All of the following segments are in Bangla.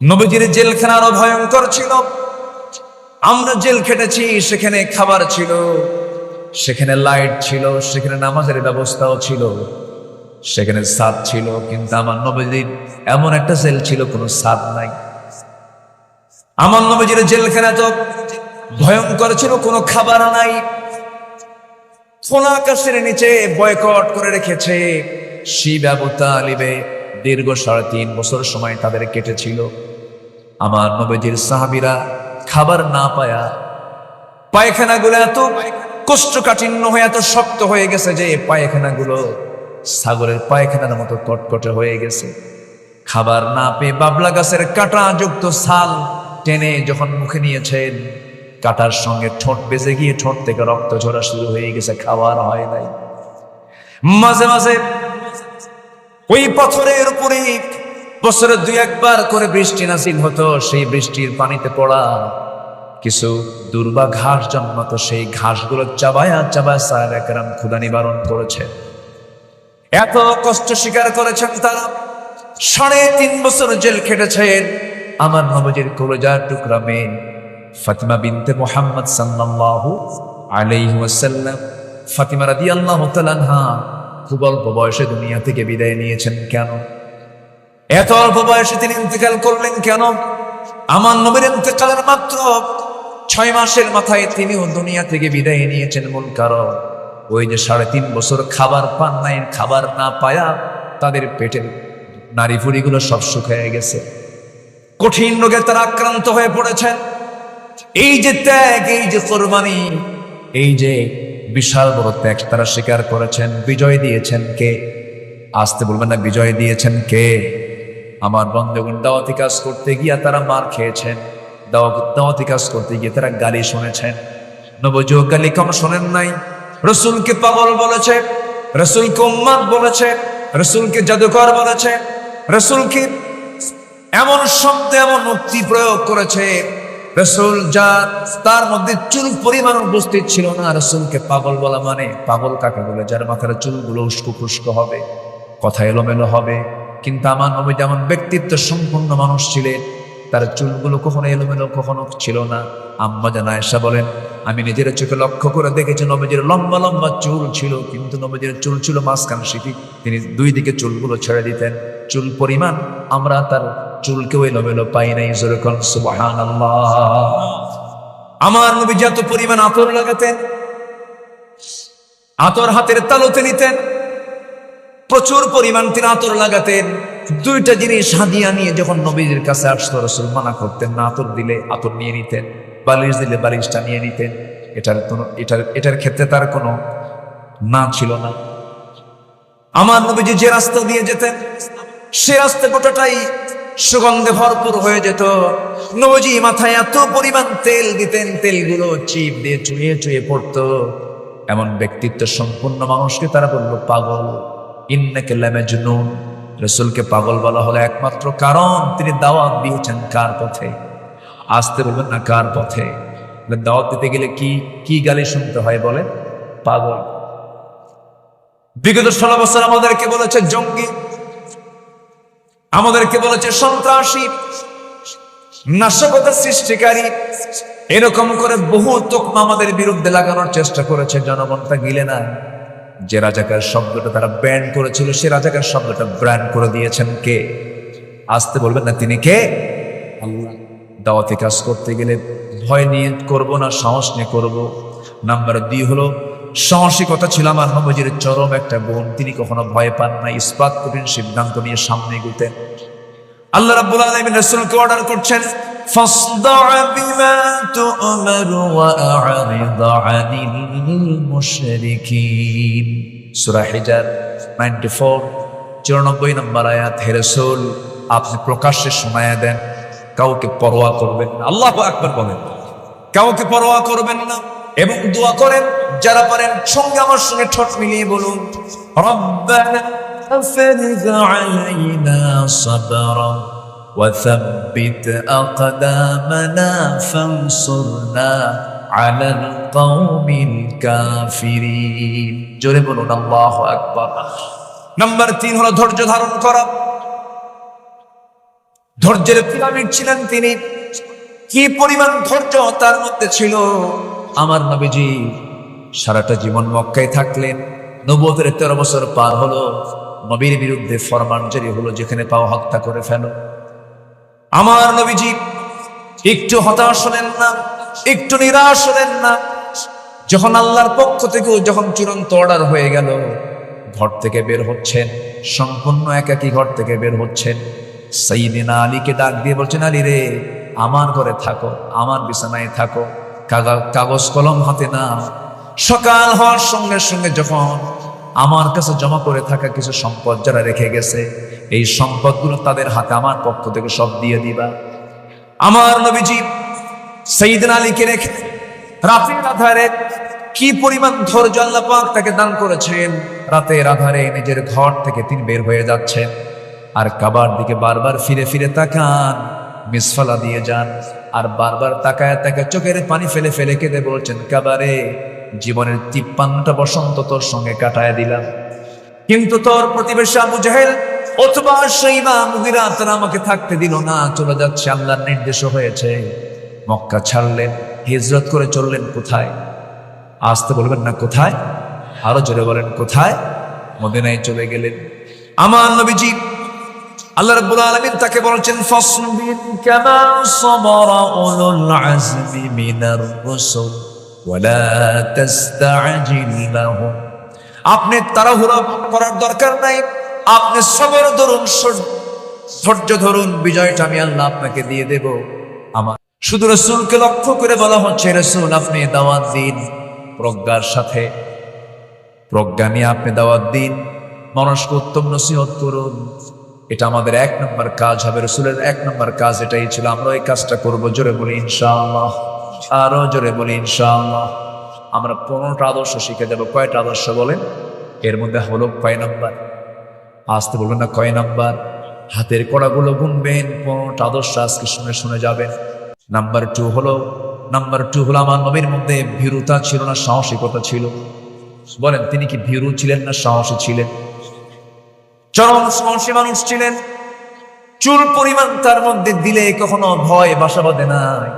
নবীজির জেলখানা আরো ভয়ঙ্কর ছিল। আমরা জেল খেটেছি, সেখানে খাবার ছিল, সেখানে লাইট ছিল, সেখানে নামাজের ব্যবস্থাও ছিল, সেখানে ছাদ ছিল। কিন্তু আমার নবীজির এমন একটা জেল ছিল, কোনো ছাদ নাই। আমার নবীজির জেলখানা তো ভয়ঙ্কর ছিল, কোনো খাবার নাই। খোলা আকাশের নিচে বয়কট করে রেখেছে। শিব আবু তালিবে দীর্ঘ 3.5 বছর সময় তাদের কেটেছিল। আমার নবীজির সাহাবীরা খাবার না পায়া পায়খানাগুলো এত কোষ্ঠকাঠিন্য হয়ে এত শক্ত হয়ে গেছে যে পায়খানাগুলো ছাগলের পায়খানার মতো কটকটে হয়ে গেছে। খাবার না পেয়ে বাবলা গাছের কাঁটা যুক্ত ছাল টেনে যখন মুখে নিয়েছেন, কাঁটার সঙ্গে ঠোঁট বেজে গিয়ে ঠোঁট থেকে রক্ত ঝরা শুরু হয়ে গেছে, খাবার হয় নাই। মাঝে মাঝে ওই পাথরের উপরে বছরে 2-1 বার করে বৃষ্টি নাজিল হতো। সেই বৃষ্টির পানিতে পড়া কিছু দুর্বা ঘাস জন্মাতো, সেই ঘাসগুলো চাবায়া চাবায়া সাহাবায়ে কেরাম ক্ষুধা নিবারণ করেছে। এত কষ্ট স্বীকার করেছেন তারা। 3.5 বছর জেল খেটেছেন। আমার নবীজির কলিজার টুকরা মেয়ে ফাতিমা বিনতে মুহাম্মদ সাল্লাল্লাহু আলাইহি ওয়াসাল্লাম, ফাতিমা রাদিয়াল্লাহু তাআলা আনহা খুব অল্প বয়সে দুনিয়া থেকে বিদায় নিয়েছেন। কেন এত অল্প বয়সে তিনি ইন্তেকাল করলেন? কেন? আমার নবীর ইন্তেকালের মাত্র 6 মাসের মাথায় তিনিও দুনিয়া থেকে বিদায় নিয়েছেন। মূল কারণ ওই যে 3.5 বছর খাবার পান নাই, খাবার না পায়া তাদের পেটের নাড়ি ভুঁড়িগুলো সব শুকিয়ে গেছে। কঠিন রোগে তারা আক্রান্ত হয়ে পড়েছেন। এই যে ত্যাগ, এই যে কোরবানি, এই যে বিশাল বড় ত্যাগ তারা স্বীকার করেছেন। বিজয় দিয়েছেন কে? আসতে বলবেন না, বিজয় দিয়েছেন কে? আমার বন্ধুগণ, দাওয়াতি কাজ করতে গিয়ে তারা মার খেয়েছেন, দাওয়াতি কাজ করতে গিয়ে তারা গালি শুনেছেন। নবীজি গালি কম শোনেন নাই। রাসূলকে পাগল বলেছে, রাসূলকে উম্মাদ বলেছে, রাসূলকে জাদুকর বলেছে, রাসূলকে এমন শব্দ এমন উক্তি প্রয়োগ করেছে, রাসূল যা তার মধ্যে চুল পরিমাণ উপস্থিত ছিল না। রাসূলকে পাগল বলা মানে, পাগল কাকে বলে? যার মাথার চুলগুলো উস্কো খুস্কো হবে, কথা এলোমেলো হবে। কিন্তু আমার নবী যেমন ব্যক্তিত্ব সম্পন্ন মানুষ ছিলেন, তার চুলগুলো কখনো এলোমেলো কখনো ছিল না। আম্মা জান আয়েশা বলেন, আমি নিজের চোখে লক্ষ্য করে দেখেছি নবীজির লম্বা লম্বা চুল ছিল, কিন্তু নবীজির চুল ছিল মাঝখান সিটি। তিনি 2 দিকে চুলগুলো ছেড়ে দিতেন। চুল পরিমাণ আমরা তার চুলকেও এলোমেলো পাই নাই। যেরকম সুবহানাল্লাহ। আমার নবী যত পরিমাণ আতর লাগাতেন, আতর হাতের তালুতে নিতেন, প্রচুর পরিমাণ তিনি আতর লাগাতেন। 2টা জিনিস হাদিয়া নিয়ে যখন নবীজির কাছে আসতো, রাসূল মানা করতেন না। আতর দিলে আতর নিয়ে নিতেন, বালিশ দিলে বালিশটা নিয়ে নিতেন। এটার ক্ষেত্রে তার কোনো না ছিল না। আমার নবীজি যে রাস্তা দিয়ে যেতেন, সে রাস্তা গোটাটাই সুগন্ধে ভরপুর হয়ে যেত। নবীজি মাথায় এত পরিমাণ তেল দিতেন, তেলগুলো চিপ দিয়ে চুইয়ে চুইয়ে পড়তো। এমন ব্যক্তিত্ব সম্পন্ন মানুষকে তারা বলল পাগল। ইন্নাকা লামাজনুন। রাসূলকে পাগল বলা হলো একমাত্র কারণ তিনি দাওয়াত দিয়েছেন কার পথে? আসতে বলবেন না, কার পথে? দাওয়াত দিতে গেলে কি গালি শুনতে হয় বলে? পাগল। বিগত 16 বছর আমাদেরকে বলেছে জঙ্গি, আমাদেরকে বলেছে সন্ত্রাসী, নাশকতা সৃষ্টিকারী। এরকম করে বহু তোকমা আমাদের বিরুদ্ধে লাগানোর চেষ্টা করেছে। জনগণটা গিলে না। যে রাজাকার শব্দটা তারা ব্যান করেছিল, সে রাজাকার শব্দটা ব্র্যান্ড করে দিয়েছেন কে? আসতে বলবেন না, তিনি কে? আল্লাহ। দাওয়াতি কাজ করতে গেলে ভয় নিয়ে করব না, সাহস নিয়ে করব। নাম্বার 2 হলো সাহসিকতা ছিল আমার নবীজির চরম একটা গুণ। তিনি কখনো ভয় পান না, ইসবাত কঠিন সিদ্ধান্ত নিয়ে সামনে এগোতেন। আল্লাহ রাব্বুল আলামিন রাসূলকে অর্ডার করছেন, ফাসদা' বিমা তু'মার ওয়া আ'রিদ আনিল মুশরিকিন। সূরা হিজর 94 94 নম্বর আয়াত। হে রাসূল, আপনি প্রকাশ্যে শোনায়া দেন, কাউকে পরোয়া করবেন না। আল্লাহু আকবার বলেন। কাউকে পরোয়া করবেন না এবং দোয়া করেন। যারা পারেন সঙ্গে আমার সঙ্গে ঠোঁট মিলিয়ে বলুন, রব্বানা আফরিগ আলাইনা সাবরা ওয়া সাব্বিত আকদামানা ফানসুরনা আলাল কওমিল কাফিরিন। জোরে বলুন আল্লাহু আকবার। নাম্বার 3 হলো ধৈর্য ধারণ করা। ধৈর্যের পিরামিড ছিলেন তিনি। কি পরিমাণ ধৈর্য তার মধ্যে ছিল! আমার নবীজি সারাটা জীবন মক্কায় থাকলেন, নবুয়তের 13 বছর পার হলো, নবীর বিরুদ্ধে ফরমান জারি হলো, যেখানে পাও হত্যা করে ফেলো। আমার নবীজি একটু হতাশ হলেন না, একটু নিরাশ হলেন না। যখন আল্লাহর পক্ষ থেকে যখন চূড়ান্ত অর্ডার হয়ে গেল, ঘর থেকে বের হচ্ছেন, সম্পূর্ণ একাকী ঘর থেকে বের হচ্ছেন, সাইয়্যিদিনা আলীকে ডাক দিয়ে বলছেন, আলী রে, আমার ঘরে থাকো, আমার বিছানায় থাকো, কাগজ কলম হাতে না। সকাল হওয়ার সঙ্গে সঙ্গে যখন আমার কাছে জমা করে থাকা কিছু সম্পদ যারা রেখে গেছে, এই সম্পদগুলো তাদের হাতে আমার পক্ষ থেকে সব দিয়ে দিবা। আমার নবীজি সাইয়্যিদিনা আলীকে রেখে রাতের আধারে, কি পরিমাণ ধৈর্য আল্লাহ পাক তাকে দান করেছেন, রাতের আধারে নিজের ঘর থেকে তিনি বের হয়ে যাচ্ছেন, আর কাবার দিকে বারবার ফিরে ফিরে তাকান, মিসফালা দিয়ে যান, আর বারবার তাকায় তাকায় চোখের পানি ফেলে ফেলে কেঁদে বলছেন, কাবারে, জীবনের 53টা বসন্ত তোর সঙ্গে কাটায় দিলাম, কিন্তু তোর প্রতিবেশী আবু জাহেল অথবা শাইবা মুগীরা তারা আমাকে থাকতে দিল না, চলে যাচ্ছে, আল্লাহর নির্দেশ হয়েছে। মক্কা ছাড়লেন, হিজরত করে চললেন কোথায়? আসতে বলবেন না কোথায়, আরো জোরে বলেন কোথায়? মদিনায় চলে গেলেন। আমার নবীজি আল্লাহ রাব্বুল আলামিন তাকে বলেছেন, ফাসবির কামা সাবারা উলুল আজমি মিনার রাসূল ওয়ালা তাস্তাজিল লাহুম। আপনি তাড়াহুড়ো করার দরকার নাই, আপনি সবর ধরুন, ধৈর্য ধরুন, বিজয়টা আমি আল্লাহ আপনাকে দিয়ে দেব। আমার শুধু রাসূলকে লক্ষ্য করে বলা হচ্ছে, রাসূল আপনি দাওয়াত দিন, প্রজ্ঞার সাথে, প্রজ্ঞা নিয়ে আপনি দাওয়াত দিন, মানুষকে উত্তম নসিহত করুন। এটা আমাদের 1 নম্বর কাজ হবে, রাসূলের 1 নম্বর কাজ এটাই ছিল। আমরা এই কাজটা করবো, জোরে বলি ইনশাআল্লাহ, আরো জোরে বলি ইনশাআল্লাহ। আমরা 15টা আদর্শ শিখে যাবো। কয়টা আদর্শ বলেন? এর মধ্যে হলো কয় নাম্বার? আসতে বলবেন না কয় নাম্বার? হাতের কড়াগুলো গুনবেন, 15টা আদর্শ আজকে শুনে শুনে যাবেন। নাম্বার 2 হলো আমার নবীর মধ্যে ভীরুতা ছিল না সাহসিকতা ছিল? বলেন, তিনি কি ভীরু ছিলেন না সাহসী ছিলেন? চরম সাহসী মানুষ ছিলেন। চুল পরিমাণ তার মধ্যে দিলে কখনো ভয় বাসা বাঁধে নাই।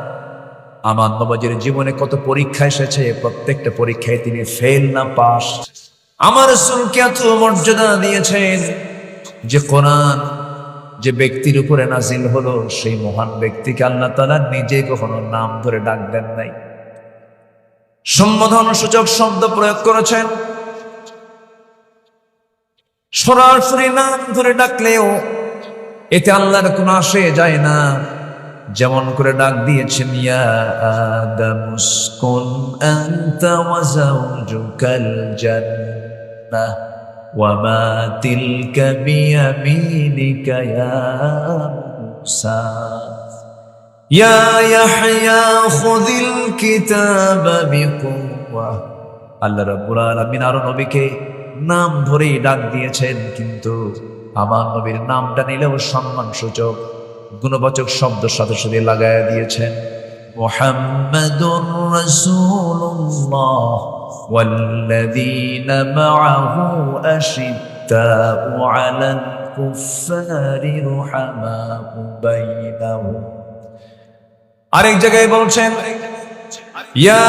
আমার নবীর জীবনে কত পরীক্ষা এসেছে, প্রত্যেকটা পরীক্ষায় তিনি ফেল না পাস। আমার রাসূলকে এত মর্যাদা দিয়েছেন যে কোরআন যে ব্যক্তির উপরে নাজিল হলো, সেই মহান ব্যক্তিকে আল্লাহ তাআলা নিজে কখনো নাম ধরে ডাক দেন নাই, সম্বোধন সূচক শব্দ প্রয়োগ করেছেন। সরাসরি নাম ধরে ডাকলেও এতে আল্লাহর কোনো আসে যায় না। যেমন করে ডাক দিয়েছেন, ইয়া আদম উসকুন আনতা ওয়া যাওজুকাল জান্নাহ ওয়া মা তিলকা বিয়ামিনিকা ইয়া মূসা ইয়া ইয়াহইয়া খুযিল কিতাবা বিকুওয়া। আল্লাহ রাব্বুল আলামিন আরো নবীকে নাম ধরেই ডাক দিয়েছেন, কিন্তু আমার নবীর নামটা নিলেও সম্মান সূচক গুণবাচক শব্দ সাথে সাথে লাগায়া দিয়েছেন, মুহাম্মাদুর রাসূলুল্লাহ ওয়াল্লাযীনা মাআহু আশিদ্দাউ আলাল কুফফারি রুহামাউ বাইনাহুম। আরেক জায়গায় বলছেন, ইয়া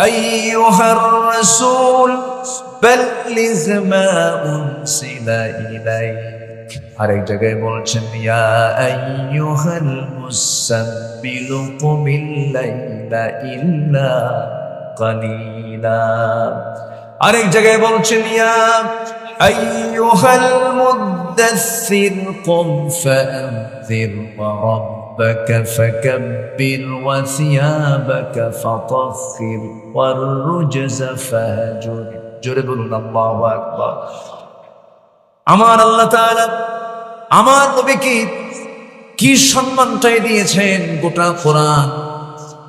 আইয়ুহার রাসূল বাল্লিগ মা উনসিলা ইলাইক। আরেক জায়গায় বলছেন, ইয়া আইয়ুহাল মুসাম্মিলু কুমিল লাইলা ইল্লা কালিলা। আরেক জায়গায় বলছেন, ইয়া আইয়ুহাল মুদ্দাসসির কুম ফাআনযির ওয়া রাব্বাকা ফাকাব্বির ওয়া সিয়াবাকা ফাতাহহির ওয়ার রুজজা ফাহজুর। জোরে বলুন আল্লাহু আকবার। আমার আল্লাহ তাআলা আমার নবীকে কি সম্মানটাই দিয়েছেন, গোটা কোরআন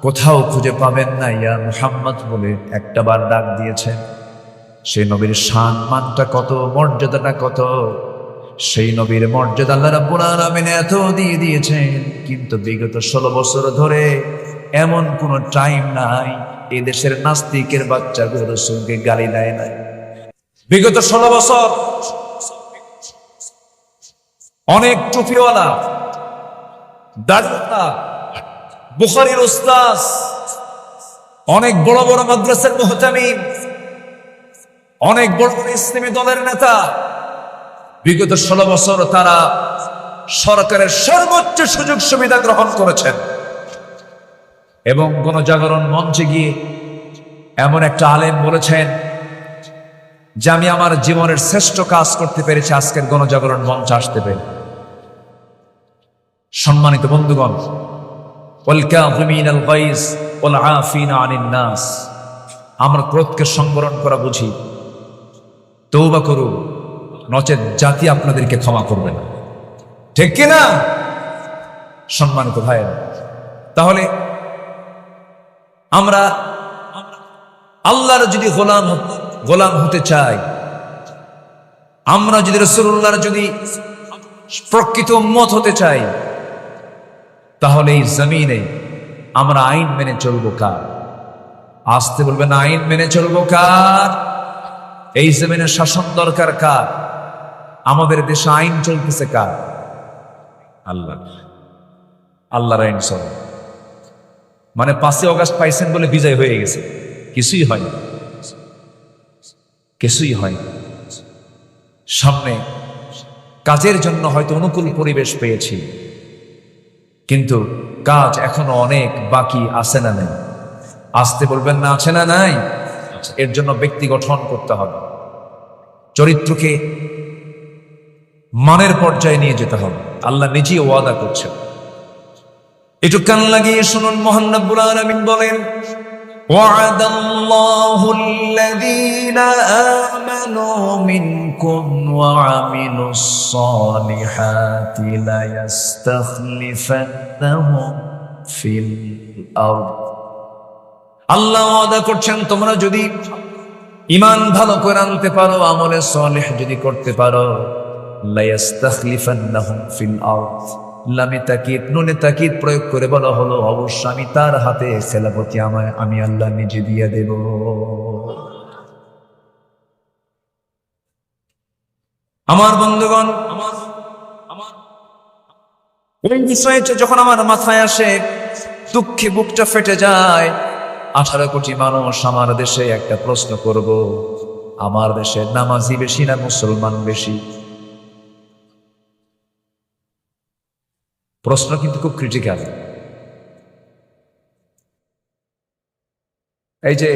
কোথাও খুঁজে পাবেন না ইয়া মুহাম্মদ বলে একটা বার ডাক দিয়েছেন। সেই নবীর সম্মানটা কত, মর্যাদাটা কত, সেই নবীর মর্যাদা আল্লাহ রাব্বুল আলামিন এত দিয়ে দিয়েছেন। কিন্তু বিগত 16 বছর ধরে এমন কোন টাইম নাই এই দেশের নাস্তিকের বাচ্চাগুলো রাসূলকে গালি দেয় নাই। বিগত 16 বছর অনেক টুপিওয়ালা, দারুণা বুখারীর উস্তাদ, অনেক বড় বড় মাদ্রাসার মুহতামিম, অনেক বড় বড় ইসলামী দলের নেতা। বিগত 16 বছর তারা সরকারের সর্বোচ্চ সুযোগ সুবিধা গ্রহণ করেছেন এবং গণজাগরণ মঞ্চে গিয়ে এমন একটা আলেম বলেছেন যে আমি আমার জীবনের শ্রেষ্ঠ কাজ করতে পেরেছি আজকের গণজাগরণ মঞ্চে আসতে পেরে। সম্মানিত বন্ধুগণ, ওয়াল কাযিমিনাল গায়জ ওয়াল আফিনা আনিন নাস, আমরা ক্রোধকে সংবরণ করা বুঝি। তওবা করুন, নচেৎ জাতি আপনাদেরকে ক্ষমা করবে না। ঠিক কিনা সম্মানিত ভাইয়েরা? তাহলে আমরা আল্লাহর যদি গোলাম হতে চাই, আমরা যদি রাসূলুল্লাহর যদি প্রকৃত উম্মত হতে চাই, তাহলে এই জমিনে আমরা আইন মেনে চলবো কার? আসতে বলবেন, আইন মেনে চলবো কার? এই জমিনে শাসন দরকার কার? আমাদের দেশে আইন চলতেছে কার? আল্লাহ। আল্লাহর আইন চলে। মানে 5 অগাস্ট পাইছেন বলে বিজয় হয়ে গেছে? কিছুই হয় না, কিছুই হয় না। সামনে কাজের জন্য হয়তো অনুকূল পরিবেশ পেয়েছি, কিন্তু কাজ এখনো অনেক বাকি আছে না নাই? আসতে বলবেন না, আছে না নাই? এর জন্য ব্যক্তি গঠন করতে হবে, চরিত্রকে মানের পর্যায়ে নিয়ে যেতে হবে। আল্লাহ নিজেই ওয়াদা করছেন। একটু কান লাগিয়ে শুনুন, মহান রব্বুল আলামিন বলেন, وعد الله الذين آمنوا منكم وعملوا الصالحات ليستخلفنهم في الأرض। আল্লাহ ওয়াদা করছেন, তোমরা যদি ঈমান ভালো করে আনতে পারো, আমলে সালেহ যদি করতে পারো, লায়াস্তাখলিফান্নাহুম ফিল আরদ। লামে তাকিদ, নুনে তাকিদ প্রয়োগ করে বলা হলো, অবশ্য আমি তার হাতে খেলাফতি আমি আল্লাহ নিজে দিয়ে দেব। আমার বন্ধুগণ, ওই বিষয়টা যখন আমার মাথায় আসে, দুঃখে বুকটা ফেটে যায়। 18 কোটি মানুষ আমার দেশে, একটা প্রশ্ন করব, আমার দেশে নামাজি বেশি না মুসলমান বেশি? প্রশ্ন কিন্তু খুব ক্রিটিক্যাল। এই যে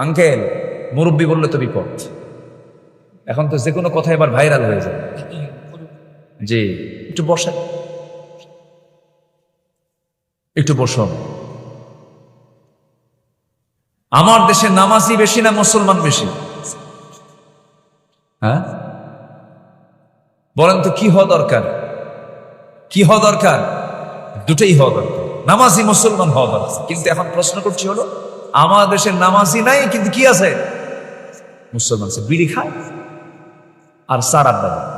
আঙ্কেল মুরব্বী বললে তো বিপদ, এখন তো যে কোনো কথা এবার ভাইরাল হয়ে যায়। জি, একটু বসেন, একটু বসুন। আমার দেশে নামাজি বেশি না মুসলমান বেশি? হ্যাঁ বলেন তো, কি হওয়া দরকার? কি হওয়া দরকার? দুটোই হওয়া দরকার, নামাজি মুসলমান হওয়া দরকার। কিন্তু এখন প্রশ্ন করছি হলো, আমার দেশে নামাজি নাই, কিন্তু কি আছে? মুসলমান আছে, বিড়ি খায় আর সার আড্ডা দেয়।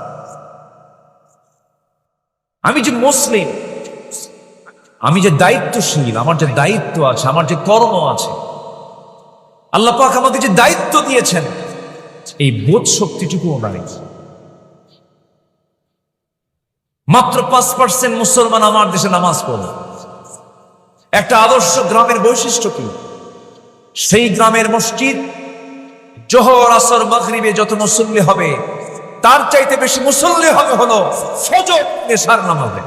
আমি যে মুসলিম, আমি যে দায়িত্বশীল, আমার যে দায়িত্ব আছে, আমার যে কর্ম আছে, আল্লাহ পাক আমাকে যে দায়িত্ব দিয়েছেন, এই বোধ শক্তিটুকুও নাই। মাত্র 5% মুসলমান আমার দেশে নামাজ পড়ে। একটা আদর্শ গ্রামের বৈশিষ্ট্য কি? সেই গ্রামের মসজিদ জোহর, আসর, মাগরিবে যত মুসল্লি হবে, তার চাইতে বেশি মুসল্লি হবে হলো ফজর, এশার নামাজে।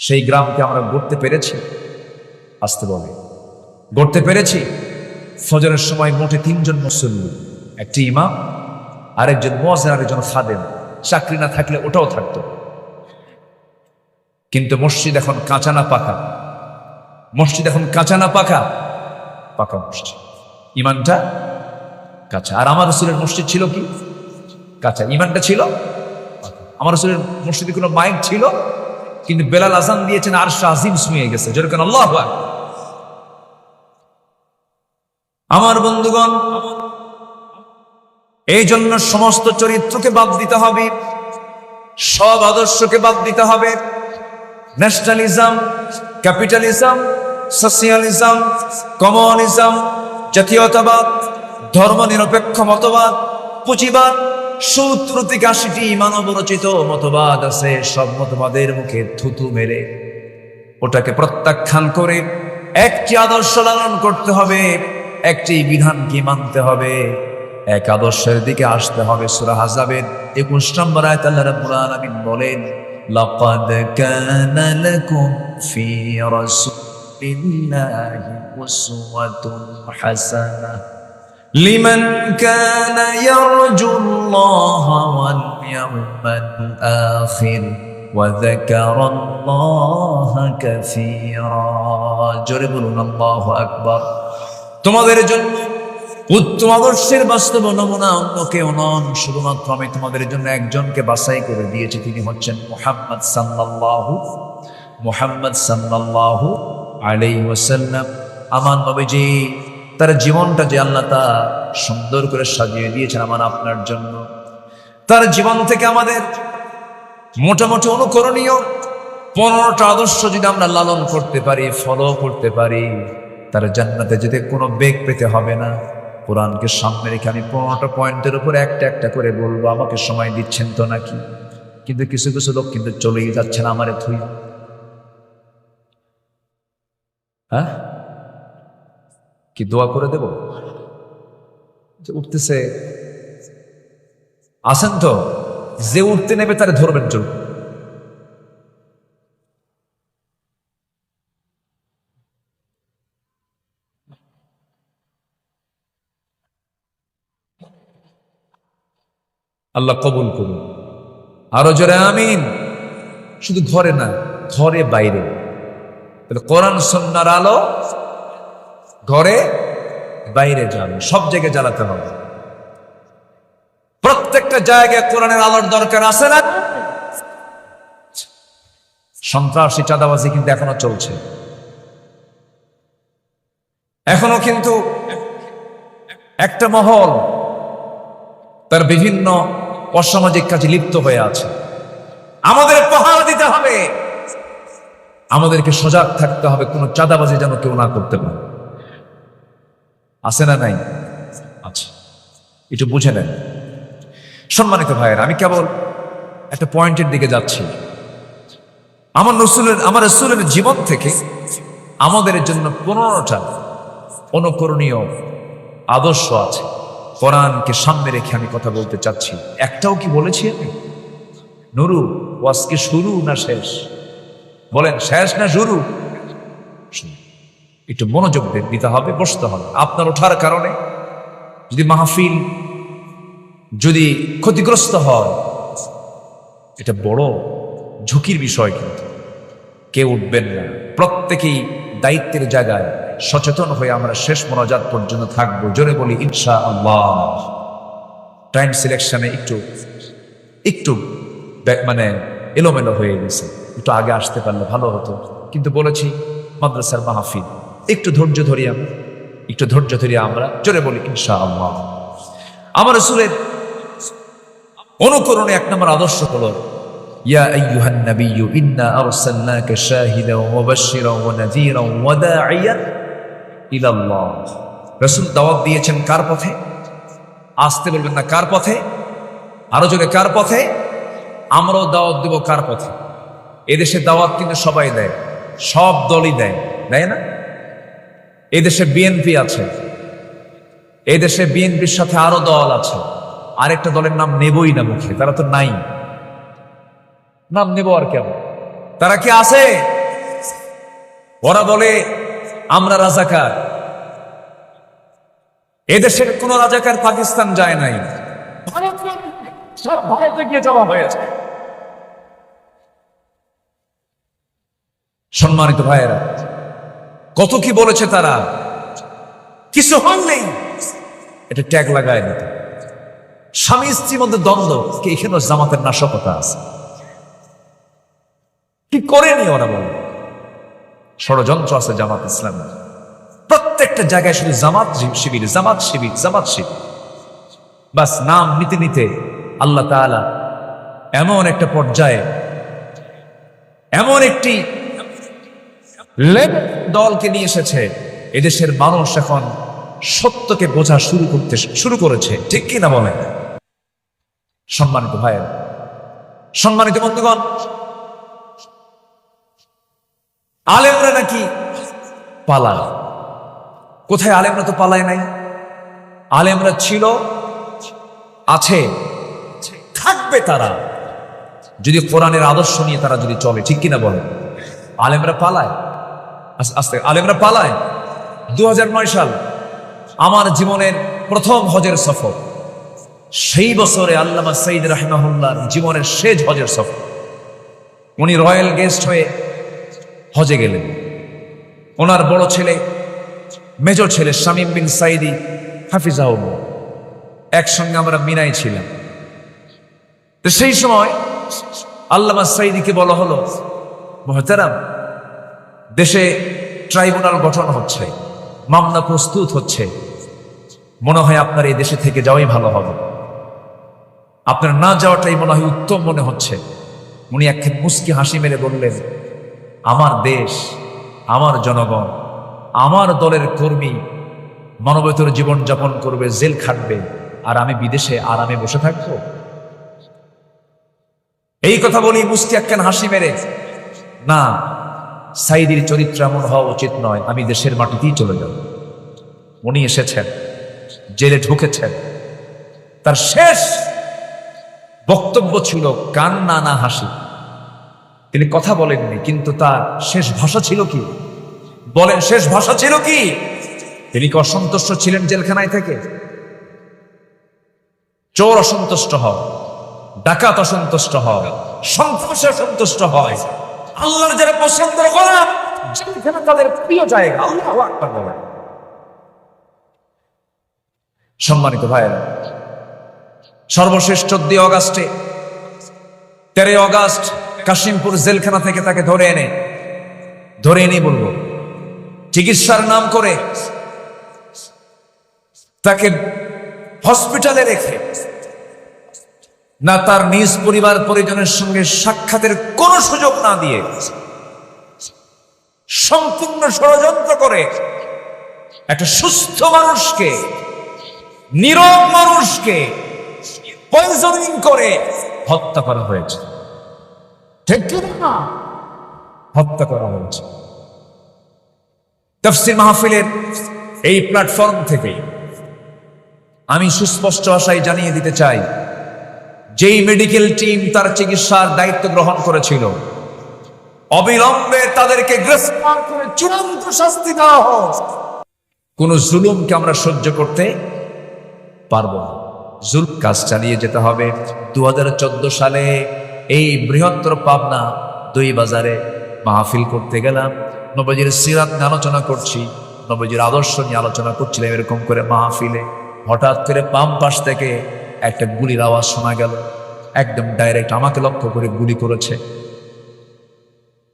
সেই গ্রামকে আমরা গড়তে পেরেছি? আসতে বলে গড়তে পেরেছি? ফজরের সময় মোটে 3 জন মুসল্লি, একটি ইমাম, আরেকজন মুয়াজ্জিন, আরেকজন খাদেম। চাকরি না থাকলে ওটাও থাকতো। কিন্তু মসজিদ এখন কাঁচা না পাকা? মসজিদ এখন কাঁচা না পাকা? পাকা মসজিদ, ইমানটা কাঁচা। আর আমার রাসূলের মসজিদ ছিল কি? কাঁচা, ইমানটা ছিল পাকা। আমার রাসূলের মসজিদে কোনো মাইক ছিল, কিন্তু বেলাল আযান দিয়েছেন, আরশ আজিম ছুঁয়ে গেছে। যেরকম আল্লাহু আকবার। আমার বন্ধুগণ, এই জন্য সমস্ত চরিত্রকে বাদ দিতে হবে, সব আদর্শকে বাদ দিতে হবে। ন্যাশনালিজম, ক্যাপিটালিজম, সোশিয়ালিজম, কমিউনিজম, জাতীয়তাবাদ, ধর্মনিরপেক্ষ মতবাদ, পুঁজিবাদ, 70 থেকে 80টি মানব রচিত মতবাদ আছে, সব মতবাদের মুখে থুতু মেরে ওটাকে প্রত্যাখ্যান করে একটি আদর্শ লালন করতে হবে, একটি বিধানকে মানতে হবে, এক আদর্শের দিকে আসতে হবে। সূরা আহজাবের 21 নম্বর আয়াতে আল্লাহ রাব্বুল আলামিন বলেন, লাকাদ কানা লাকুম ফি রাসূলিল্লাহি উসওয়াতুন হাসানাহ লিমান কানা ইয়ারজুল্লাহা ওয়াল ইয়াওমাল আখির ওয়া যাকারাল্লাহা কাসীরা। জোরে বলুন আল্লাহু আকবার। তোমাদের জন্য উত্তম আদর্শের বাস্তব নমুনা অন্য কেউ নন, শুধুমাত্র আমি তোমাদের জন্য একজনকে বাছাই করে দিয়েছি, তিনি হচ্ছেন মুহাম্মদ সাল্লাল্লাহু আলাইহি ওয়াসাল্লাম। আমার নবীজি তার জীবনটা যে আল্লাহ তা সুন্দর করে সাজিয়ে দিয়েছেন আমার আপনার জন্য। তার জীবন থেকে আমাদের মোটামুটি অনুকরণীয় 15টা আদর্শ যদি আমরা লালন করতে পারি, ফলো করতে পারি, তার জান্নাতে যেতে কোনো বেগ পেতে হবে না। কোরআনকে সামনে রেখে আমি 15টা পয়েন্টের উপর একটা একটা করে বলবো, আমাকে সময় দিচ্ছেন তো নাকি? কিন্তু কিছু কিছু লোক কিন্তু চলেই যাচ্ছেন আমারে থুই। হ্যাঁ, কি দোয়া করে দেব? উঠতেছে আসেন তো, যে উঠতে নেবে তারে ধরবেন চল। আল্লাহ কবুল করুন, আরো জোরে আমিন। শুধু ঘরে না, ঘরে বাইরে। তাহলে কোরআন সুন্নাহর আলো ঘরে বাইরে যাবে, সব জায়গায় জ্বালাতে হবে। প্রত্যেকটা জায়গায় কোরআনের আলোর দরকার আছে না? সন্ত্রাসী চাঁদাবাজি কিন্তু এখনো চলছে, এখনো কিন্তু একটা মহল তার বিভিন্ন অসামাজিক কাজে লিপ্ত হয়ে আছে। আমাদের পাহারা দিতে হবে, আমাদেরকে সজাগ থাকতে হবে, কোনো চাঁদাবাজি যেন কেউ না করতে পারে। আছে না নাই? আচ্ছা, একটু বুঝে নেন। সম্মানিত ভাইয়েরা, আমি কেবল একটা পয়েন্টের দিকে যাচ্ছি। আমার রাসূলের জীবন থেকে আমাদের জন্য 15টা অনুকরণীয় আদর্শ আছে। কোরআনকে সামনে রেখে আমি কথা বলতে চাচ্ছি। একটাও কি বলেছি আমি? নুরু ওয়াজকে শুরু না শেষ? বলেন, শেষ না শুরু? একটু মনোযোগ দিতে হবে, বসতে হবে। আপনার ওঠার কারণে যদি মাহফিল যদি ক্ষতিগ্রস্ত হয়, এটা বড় ঝুঁকির বিষয়। কিন্তু কেউ উঠবেন না, প্রত্যেকেই দায়িত্বের জায়গায় সচেতন হয়ে আমরা শেষ মোনাজাত পর্যন্ত থাকবো। জোরে বলি ইনশাআল্লাহ। টাইম সিলেকশনে একটু মানে এলোমেলো হয়ে গেছে, একটু আগে আসতে পারলে ভালো হতো। কিন্তু বলেছি মাদ্রাসার মাহফিল, একটু ধৈর্য ধরি আমরা। জোরে বলি ইনশাআল্লাহ। আমার রাসূলের অনুকরণে 1 নম্বর আদর্শ হলো, ইয়া আইয়ুহান নাবিয়্যু ইন্না আরসালনাকা শাহিদান ওয়া মুবাশশিরান ওয়া নাযীরান ওয়া দাঈয়ান ইলাল্লাহ। রাসূল দাওয়াত দিয়েছেন কার পথে? আসতে বলবেন না, কার পথে? আরো জোরে, কার পথে? আমরাও দাওয়াত দেব কার পথে? এদেশে দাওয়াত কিন্তু সবাই দেয়, সব দলই দেয় না? এদেশে বিএনপি আছে, এদেশে বিএনপির সাথে আরো দল আছে, আরেকটা দলের নাম নেবই না মুখে, তারা তো নাই। নাম নেব আর কেন? তারা কি আছে? ওরা বলে আমরা রাজাকার। এদেশের কোন রাজাকার পাকিস্তান যায় নাই, সব ভারতে গিয়ে জমা হয়েছে। সম্মানিত ভাইয়েরা, কত কি বলেছে তারা, কিছু হল নেই, এটা ট্যাগ লাগায় দিত। স্বামী স্ত্রীর মধ্যে দ্বন্দ্ব, কি এখানে জামাতের নাশকতা আছে? কি করেনি ওরা? বলে ষড়যন্ত্র আছে জামাত ইসলাম। প্রত্যেকটা জায়গায় শুধু জামাত শিবির, জামাত শিবির, জামাত শিবির। বাস নাম নিতে নিতে আল্লাহ তাআলা এমন একটা পর্যায়ে, এমন একটি দলকে নিয়ে এসেছে, এদেশের মানুষ এখন সত্যকে বোঝা শুরু করেছে। ঠিক কিনা বলেন? সম্মানিত ভাইয়েরা, সম্মানিত বন্ধুগণ, আলেমরা নাকি পালায়। কোথায়? আলেমরা তো পালায় নাই। আলেমরা ছিল, আছে, থাকবে তারা যদি কোরআনের আদর্শ নিয়ে তারা যদি চলে। ঠিক কিনা বলেন? আলেমরা পালায়, আস্তে আলেমরা পালায়। 2009 সাল আমার জীবনের প্রথম হজের সফর। সেই বছরে আল্লামা সাইদ রাহিমাহুল্লাহর জীবনের শেষ হজের সফর। উনি রয়্যাল গেস্ট হয়ে হজে গেলেন। ওনার বড় ছেলে, মেজর ছেলে শামীম বিন সাইদি হাফিজাহুল্লাহ, একসঙ্গে আমরা মিনায় ছিলাম। তো সেই সময় আল্লামা সাইদিকে বলা হলো, মুহতারাম, দেশে ট্রাইব্যুনাল গঠন হচ্ছে, মামলা প্রস্তুত হচ্ছে, মনে হয় আপনার এই দেশে থেকে যাওয়াই ভালো হবে, আপনার না যাওয়াটাই মনে হয় উত্তম মনে হচ্ছে। উনি একখান মুস্কি হাসি মেরে বললেন, আমার দেশ, আমার জনগণ, আমার দলের কর্মী মানবতর জীবন যাপন করবে, জেল খাটবে, আর আমি বিদেশে আরামে বসে থাকবো? এই কথা বলি মুস্কি একখান হাসি মেরে, না, সাইদির চরিত্র এমন হওয়া উচিত নয়, আমি দেশের মাটিতেই চলে যাব। উনি এসেছেন, জেলে ঢুকেছেন, তার শেষ বক্তব্য ছিল কান্না না হাসি। তিনি কথা বলেননি, কিন্তু তার শেষ ভাষা ছিল কি? বলেন, শেষ ভাষা ছিল কি? তিনি কি অসন্তুষ্ট ছিলেন জেলখানায় থেকে? চোর অসন্তুষ্ট হয়, ডাকাত অসন্তুষ্ট হয়, সন্ত্রাসী অসন্তুষ্ট হয়, আল্লাহর যারা পছন্দ করে জেলখানা তাদের প্রিয় জায়গা। আল্লাহু আকবার বলেন। সম্মানিত ভাইয়েরা, সর্বশেষ 14 অগাস্টে, 13 অগাস্ট কাশিমপুর জেলখানা থেকে তাকে ধরে এনে বলবো, চিকিৎসার নাম করে তাকে হসপিটালে রেখে, না তার নিজ পরিবার পরিজনের সঙ্গে সাক্ষাতের কোনো সুযোগ না দিয়ে, সম্পূর্ণ ষড়যন্ত্র করে একটা সুস্থ মানুষকে, নীরব মানুষকে পয়জনিং করে হত্যা করা হয়েছে। ঠিক না? হত্যা করা হয়েছে। তাফসীর মাহফিলের এই প্ল্যাটফর্ম থেকে আমি সুস্পষ্ট ভাষায় জানিয়ে দিতে চাই, যেই মেডিকেল টিম তার চিকিৎসার দায়িত্ব গ্রহণ করেছিল, অবিলম্বে তাদেরকে গ্রেফতার করে চূড়ান্ত শাস্তি দেওয়া হোক। কোন জুলুমকে আমরা সহ্য করতে পারবো না। জুলুম কাজ চালিয়ে যেতে হবে। 2014 সালে এই বৃহত্তর পাবনা 2 বাজারে মাহফিল করতে গেলাম। নবীজির সিরাত নিয়ে আলোচনা করছি, নবীজির আদর্শ নিয়ে আলোচনা করছিলাম। এরকম করে মাহফিলে হঠাৎ করে বাম পাশ থেকে একটা গুলির আওয়াজ শোনা গেল। একদম ডাইরেক্ট আমাকে লক্ষ্য করে গুলি করেছে,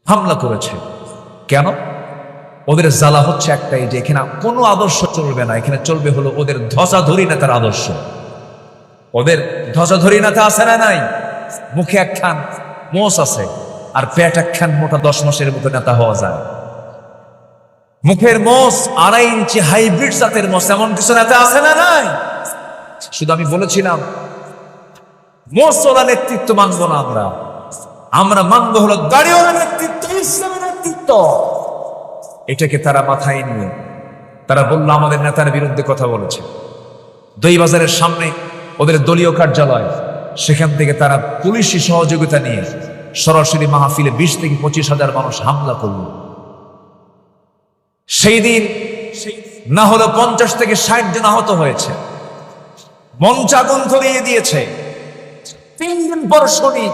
হামলা করেছে। কেন? ওদের জ্বালা হচ্ছে একটাই, যে এখানে কোনো আদর্শ চলবে না, এখানে চলবে হলো ওদের ধ্বজাধরী নেতার আদর্শ। ওদের ধ্বজাধরী নেতা আছে না নাই? মুখে একখান মোষ আছে আর পেট একখান মোটা 10 মাসের মতো নেতা হওয়া যায়। মুখের মোষ 2.5 ইঞ্চি হাইব্রিড জাতের মোষ, এমন কিছু নেতা আছে না নাই? শুধু আমি বলেছিলাম, মোষওয়ালা নেতৃত্ব মানবো না আমরা মানবো হলো দাড়িওয়ালা নেতৃত্ব, ইসলামের নেতৃত্ব। এটাকে তারা মাথায় নিয়ে তারা বললো আমাদের নেতার বিরুদ্ধে কথা বলেছে। 2 বাজারের সামনে ওদের দলীয় কার্যালয়, সেখান থেকে তারা পুলিশি সহযোগিতা নিয়ে সরাসরি মাহফিলে 20 থেকে 25 হাজার মানুষ হামলা করল। সেই দিন না হলো 50 থেকে 60 জন আহত হয়েছে। মঞ্চ আগুন ধরিয়ে দিয়েছে। 3 দিন পর শুনি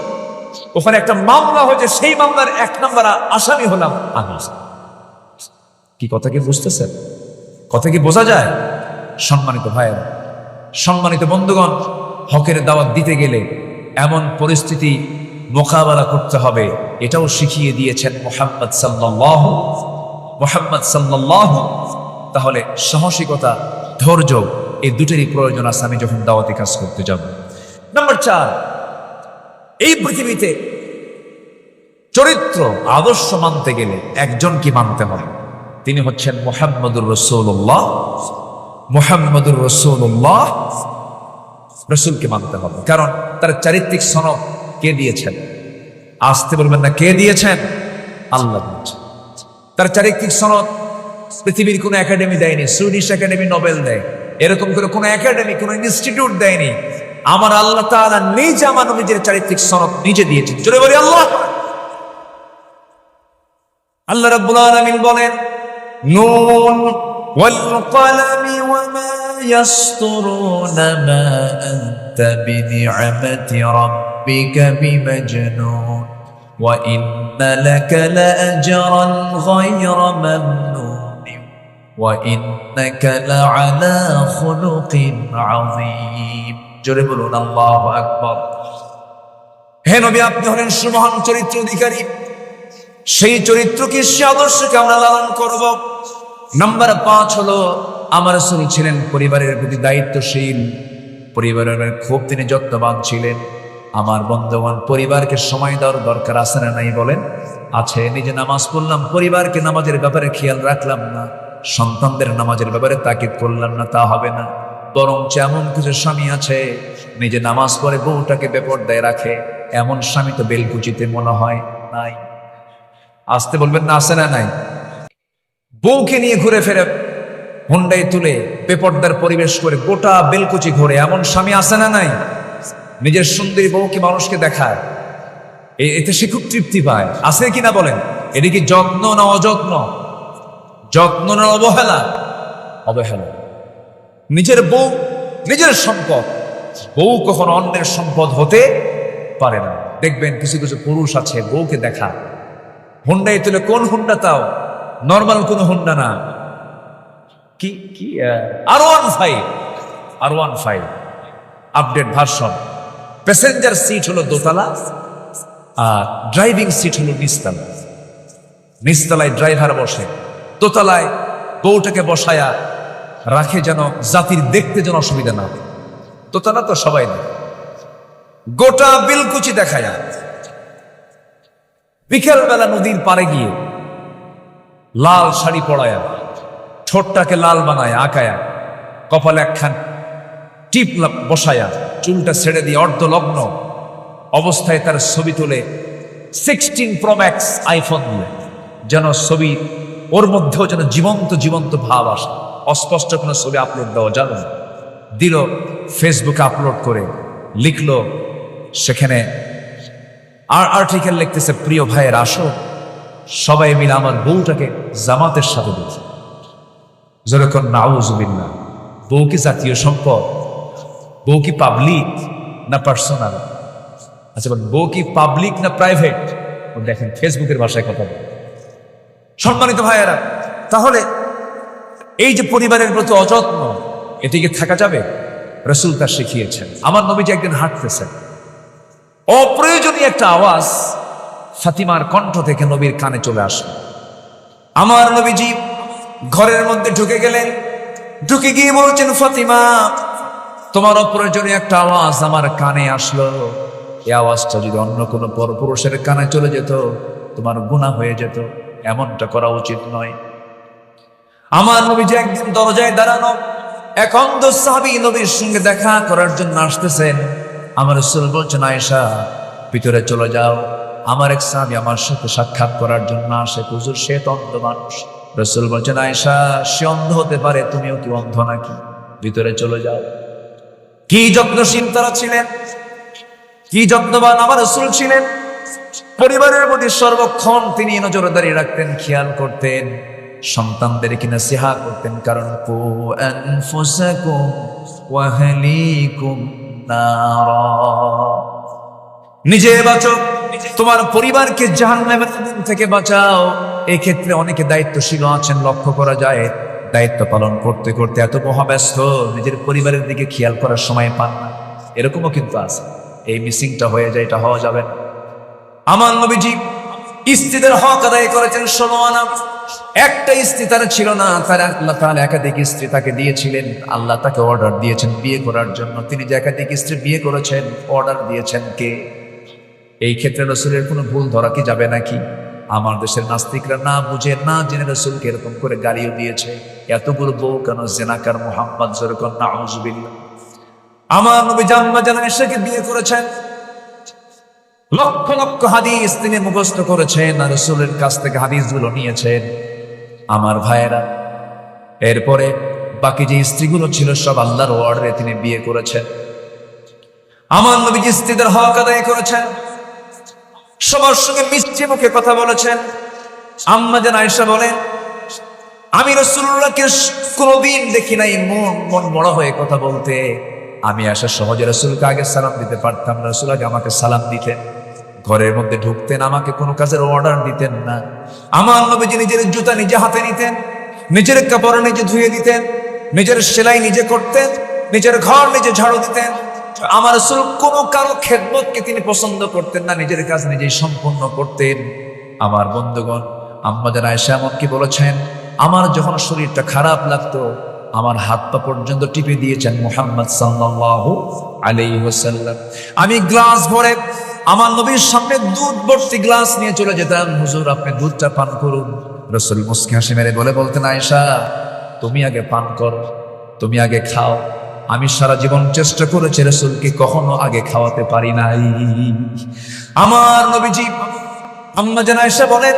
ওখানে একটা মামলা হয়েছে, সেই মামলার 1 নম্বর আসামি হলাম আমি। কি কথা কি বুঝতেছেন? কথা কি বোঝা যায়? সম্মানিত ভাইয়েরা, সম্মানিত বন্ধুগণ, হকের দাওয়াত দিতে গেলে এমন পরিস্থিতি মোকাবেলা করতে হবে, এটাও শিখিয়ে দিয়েছেন মুহাম্মদ সাল্লাল্লাহু। তাহলে সাহসিকতা, ধৈর্য, এই দুটোরই প্রয়োজন আছে আমি যখন দাওয়াতি কাজ করতে যাব। নাম্বার 4, এই পৃথিবীতে চরিত্র আদর্শ মানতে গেলে একজন কি মানতে হবে, তিনি হচ্ছেন মুহাম্মদুর রাসূলুল্লাহ। মুহাম্মদুর রাসূলুল্লাহ রসুলকে মানতে হবে, কারণ তার চারিত্রিক সনদ কে দিয়েছেন? আসতে বলবেন না, কে দিয়েছেন? আল্লাহ দিয়েছেন। তার চারিত্রিক সনদ পৃথিবীর কোনো একাডেমি দেয়নি, সুইডিশ একাডেমি নোবেল দেয়, এরকম করে কোনো একাডেমি, কোনো ইনস্টিটিউট দেয়নি। আমার আল্লাহ তাআলা নিজে আমার নবীর চারিত্রিক সনদ নিজে দিয়েছেন। জোরে বলি আল্লাহ। আল্লাহ রাব্বুল আলামিন বলেন, নুন ওয়াল কলামি ওয়া মা ইয়াসতুরুনা মা আনতা বিনি'মাতি রাব্বিকা বিমাজনুন ওয়া ইন্না লাকা লাআজরান গায়রা মামনুন ওয়া ইন্নাকা লাআলা খুলুকিন আযীম। জোরে বলুন আল্লাহু আকবার। হে নবী, আপনি হলেন সুমহান চরিত্র অধিকারী। সেই চরিত্রকে, সে আদর্শকে আমরা লালন করব। নাম্বার 5 হলো, আমার রাসূল ছিলেন পরিবারের প্রতি দায়িত্বশীল, পরিবারের খুব তিনি যত্নবান ছিলেন। আমার বন্ধুগণ, পরিবারকে সময় দেওয়ার দরকার আছে না নাই বলেন? আছে। নিজে নামাজ পড়লাম, পরিবারকে নামাজের ব্যাপারে খেয়াল রাখলাম না, সন্তানদের নামাজের ব্যাপারে তাকিদ করলাম না, তা হবে না। বরং এমন কিছু স্বামী আছে, নিজে নামাজ পড়ে বউটাকে বেপরদায় রাখে, এমন স্বামী তো বেলকুচিতে মনে হয় নাই। আসতে বলবেন না, আছে না নাই? বউকে নিয়ে ঘুরে ফেরে হুন্ডাই তুলে বেপরদার পরিবেশ করে গোটা বেলকুচি ঘুরে, এমন স্বামী আছে না নাই? নিজের সুন্দরী বউকে মানুষকে দেখায়, এতে সে খুব তৃপ্তি পায়। আছে কিনা বলেন? এটা কি যত্ন না অযত্ন? যত্ন না অবহেলা? অবহেলা। নিজের বউ নিজের সম্পদ, বউ কখনো অন্যের সম্পদ হতে পারে না। দেখবেন কিছু কিছু পুরুষ আছে, বউকে দেখা হুন্ডাই তুলে, কোন হুন্ডা? তাও নর্মাল কোন হুন্ডা না, কি কি R15 update version. Passenger seat হলো দোতলা, আর ড্রাইভিং সিট হলো নিচতলা। নিচতলায় ড্রাইভার বসে, দোতলায় বউটাকে বসায়া রাখে, যেন জাতির দেখতে যেন অসুবিধা না হয়। দোতলা তো সবাই না, গোটা বিলকুচি দেখায়া। বিকেলবেলা নদীর পাড়ে গিয়ে লাল শাড়ি পরায়া, ঠোঁটটাকে লাল বানায় আঁকায়া, কপালে একখান টিপ বসায়া, চুলটা ছেড়ে দিয়ে অর্ধলগ্ন অবস্থায় তার ছবি তুলে 16 Pro Max আইফোন দিয়ে, যেন ছবি ওর মধ্যেও যেন জীবন্ত জীবন্ত ভাব আসে। অস্পষ্ট কোনো ছবি আপলোড দেওয়া যাবে না। দিল ফেসবুকে আপলোড করে, লিখলো সেখানে আর্টিকেল লিখতেছে, প্রিয় ভাইয়ের আসো সবাই মিলে আমার বউটাকে জামাতের সাথে দিয়েছে। যেরকম নাউজুবিল্লাহ। বউ কি জাতীয় সম্পদ? বউ কি পাবলিক না পার্সোনাল? আচ্ছা, বউ কি পাবলিক না প্রাইভেট? দেখেন ফেসবুকের ভাষায় কথা বলে। সম্মানিত ভাইয়েরা, তাহলে এই যে পরিবারের প্রতি অযত্ন, এটিকে থাকা যাবে? রাসূল তা শিখিয়েছেন। আমার নবীজি একদিন হাঁটতেছেন, অপ্রয়োজনীয় একটা আওয়াজ ফাতিমার কণ্ঠ থেকে নবীর কানে চলে আসে। আমার নবীজি ঘরের মধ্যে ঢুকে গেলেন, ঢুকে গিয়ে বলছেন, ফাতিমা, তোমার অপ্রয়োজনীয় একটা আওয়াজ আমার কানে আসলো। এই আওয়াজটা যদি অন্য কোনো পরপুরুষের কানে চলে যেত, তোমার গুনাহ হয়ে যেত। এমনটা করা উচিত নয়। আমার নবীজি একদিন দরজায় দাঁড়ানো, এক অন্ধ সাহাবী নবীর সঙ্গে দেখা করার জন্য আসতেছেন। আমার রাসূল বলছেন, আয়েশা ভিতরে চলে যাও। আমার এক সাহাবী আমার সাথে সাক্ষাৎ করার জন্য আসে। হুজুর, সে তো অন্ধ মানুষ। রাসূল বলছেন, আয়েশা, সে অন্ধ হতে পারে, তুমিও কি অন্ধ নাকি? ভিতরে চলে যাও। কি যত্নশীল তারা ছিলেন, কি যত্নবান আমার রাসূল ছিলেন। পরিবারের প্রতি সর্বক্ষণ তিনি নজরদারি রাখতেন, খেয়াল করতেন, সন্তানদেরকে নসিহত করতেন। কারণ কু আনফুসাকুম ওয়া আহলিকুম নারা, নিজে বাঁচো, তোমার পরিবারকে জাহান্নামের আগুন থেকে বাঁচাও। এই ক্ষেত্রে অনেকে দায়িত্বশীল আছেন, লক্ষ্য করা যায় দায়িত্ব পালন করতে করতে এত মহাব্যস্ত, নিজের পরিবারের দিকে খেয়াল করার সময় পান না। এরকমও কিন্তু আছে। এই মিসিংটা হয়ে যায়, এটা হওয়া যাবে না। আমার নবীজি স্ত্রীদের হক আদায় করেছেন 16 আনা। একটা স্ত্রী তার ছিল না, তার আল্লাহ তাআলা একাধিক স্ত্রী তাকে দিয়েছিলেন। আল্লাহ তাকে অর্ডার দিয়েছেন বিয়ে করার জন্য। তিনি যে একাধিক স্ত্রী বিয়ে করেছেন, অর্ডার দিয়েছেন কে? এই ক্ষেত্রে রাসূলের কোনো ভুল ধরা কি যাবে নাকি? আমার দেশের নাস্তিকরা না বুঝে না জেনে রাসূলকে এরকম করে গালিও দিয়েছে, এতগুলো বউ কেন? জেনাকার মুহাম্মদ, যেরকম নাউজুবিল্লাহ। আমার নবী আম্মা জান আয়েশাকে বিয়ে করেছেন, লক্ষ লক্ষ হাদিস তিনি মুখস্থ করেছেন আর রাসূলের কাছ থেকে হাদিসগুলো নিয়েছেন। আমার ভাইয়েরা, এরপরে বাকি যে স্ত্রীগুলো ছিল সব আল্লাহর অর্ডারে তিনি বিয়ে করেছেন। আমার নবীজি স্ত্রীদের হক আদায় করেছেন, সবার সঙ্গে মিষ্টি মুখে কথা বলেছেন। আম্মা জান আয়েশা বলেন, আমি রাসূলুল্লাহকে কোনোদিন দেখি নাই মন বড় হয়ে কথা বলতে। আমি আসা সহজে রাসূলকে আগে সালাম দিতে পারতাম, রাসূল আগে আমাকে সালাম দিতেন। ঘরের মধ্যে ঢুকতেন, আমাকে কোনো কাজের অর্ডার দিতেন না। আমার নবীজি নিজের জুতা নিজে হাতে নিতেন, নিজের কাপড় নিজে ধুয়ে দিতেন, নিজের সেলাই নিজে করতেন, নিজের ঘর নিজে ঝাড়ু দিতেন। আমার রাসূল কোনো কারো খেদমতকে তিনি পছন্দ করতেন না, নিজের কাজ নিজেই সম্পূর্ণ করতেন। আমার বন্ধুগণ, আম্মা জান আয়েশা এমনকি বলেছেন, আমার যখন শরীরটা খারাপ লাগতো আমার হাত পা পর্যন্ত টিপে দিয়েছেন মুহাম্মদ সাল্লাল্লাহু আলাইহি ওয়াসাল্লাম। আমি গ্লাস ভরে আমার নবীর সামনে দুধ ভর্তি গ্লাস নিয়ে চলে যেতাম, হুজুর আপনি দুধটা পান করুন। রাসূল মুস্কি হাসি মেরে বলতেন, আয়েশা তুমি আগে পান করো, তুমি আগে খাও। আমি সারা জীবন চেষ্টা করেছি রাসূলকে কখনো আগে খাওয়াতে পারি নাই। আমার নবীজি, আম্মা জান আয়েশা বলেন,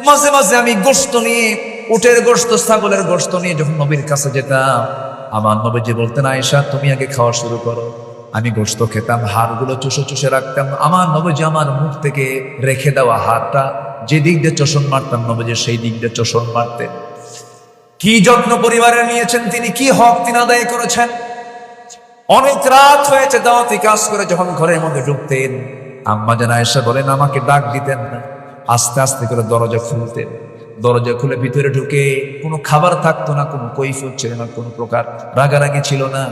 মাঝে মাঝে আমি গোশত নিয়ে, উটের গোশত, ছাগলের গোশত নিয়ে যখন নবীর কাছে যেতাম, আমার নবীজি বলতেন, আয়েশা তুমি আগে খাওয়া শুরু করো। আমি গোশত খেতাম, হাড়গুলো চুষে চুষে রাখতাম। আমার নবীজি আমার মুখ থেকে রেখে দেওয়া হাড়টা যে দিক দিয়ে চোষণ মারতাম, নবীজি সেই দিক দিয়ে চোষণ মারতেন। কি যত্ন পরিবারে নিয়েছেন তিনি, কি হক তিনি আদায় করেছেন। অনেক রাত হয়েছে দাওয়াতি কাজ করে যখন ঘরের মধ্যে ঢুকতেন, আম্মা জান আয়েশা বলেন আমাকে ডাক দিতেন না, আস্তে আস্তে করে দরজা খুলতেন। দরজা খুলে ভিতরে ঢুকে কোনো খাবার থাকতো না, কোনো কৈফিয়ত ছিল না, কোনো প্রকার রাগারাগি ছিল না।